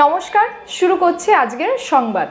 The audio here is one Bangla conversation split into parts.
নমস্কার, শুরু করছি আজকের সংবাদ।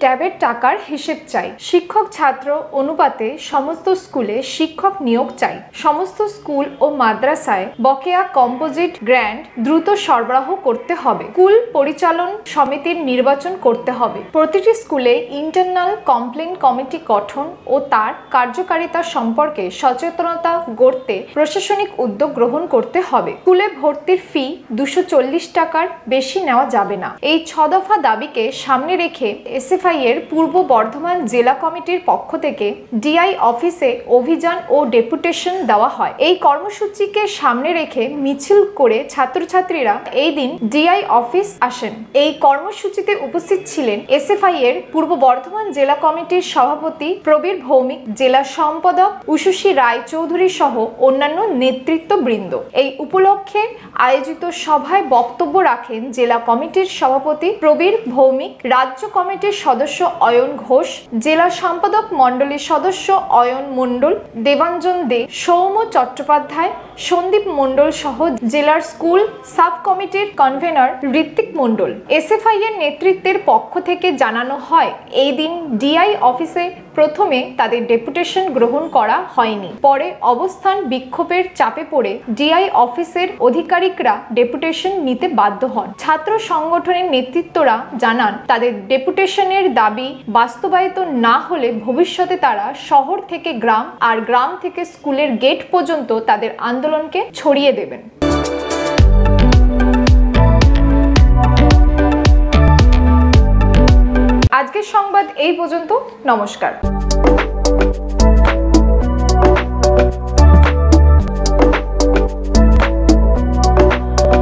ট্যাবের টাকার হিসেব চাই। শিক্ষক ছাত্র অনুপাতে সমস্ত স্কুলে শিক্ষক নিয়োগ চাই। সমস্ত স্কুল ও মাদ্রাসায় বকেয়া কম্পোজিট গ্র্যান্ট দ্রুত সরবরাহ করতে হবে। স্কুল পরিচালন সমিতির নির্বাচন করতে হবে। প্রতিটি স্কুলে ইন্টারনাল কমপ্লেন কমিটি গঠন ও তার কার্যকারিতা সম্পর্কে সচেতনতা গড়তে প্রশাসনিক উদ্যোগ গ্রহণ করতে হবে। স্কুলে ভর্তির ফি 240 টাকার বেশি নেওয়া যাবে না। এই 6 দফা দাবিকে সামনে রেখে এসএফআই এর পূর্ব বর্ধমান জেলা কমিটির পক্ষ থেকে ডিআই অফিসে অভিযান ও ডেপুটেশন দেওয়া হয়। এই কর্মসূচিকে সামনে রেখে মিছিল করে ছাত্রছাত্রীরা এই দিন ডিআই অফিস আসেন। এই কর্মসূচিতে উপস্থিত ছিলেন এসএফআই এর পূর্ব বর্ধমান জেলা কমিটির সভাপতি প্রবীর ভৌমিক, জেলা সম্পাদক উষসী রায় চৌধুরী সহ অন্যান্য নেতৃত্ববৃন্দ। এই উপলক্ষে আয়োজিত সভায় বক্তব্য রাখেন জেলা কমিটির সভাপতি প্রবীর ভৌমিক, রাজ্য কমিটির সদস্য অয়ন ঘোষ, জেলা সম্পাদক মণ্ডলীর সদস্য অয়ন মণ্ডল, দেবাঞ্জন দে, সৌম চট্টোপাধ্যায়, সন্দীপ মণ্ডল সহ জেলার স্কুল সাব কমিটির কনভেনর ঋত্বিক মণ্ডল। এসএফআই এর নেতৃত্বের পক্ষ থেকে জানানো হয়, এই দিন ডিআই অফিসে প্রথমে তাদের ডেপুটেশন গ্রহণ করা হয়নি। পরে অবস্থান বিক্ষোভের চাপে পড়ে ডিআই অফিসের আধিকারিকরা ডেপুটেশন নিতে বাধ্য হন। ছাত্র সংগঠনের নেতৃত্বরা জানান, তাদের ডেপুটেশনের দাবি বাস্তবায়িত না হলে ভবিষ্যতে তারা শহর থেকে গ্রাম আর গ্রাম থেকে স্কুলের গেট পর্যন্ত তাদের আন্দোলনকে ছড়িয়ে দেবেন। আজকের সংবাদ এই পর্যন্ত। নমস্কার।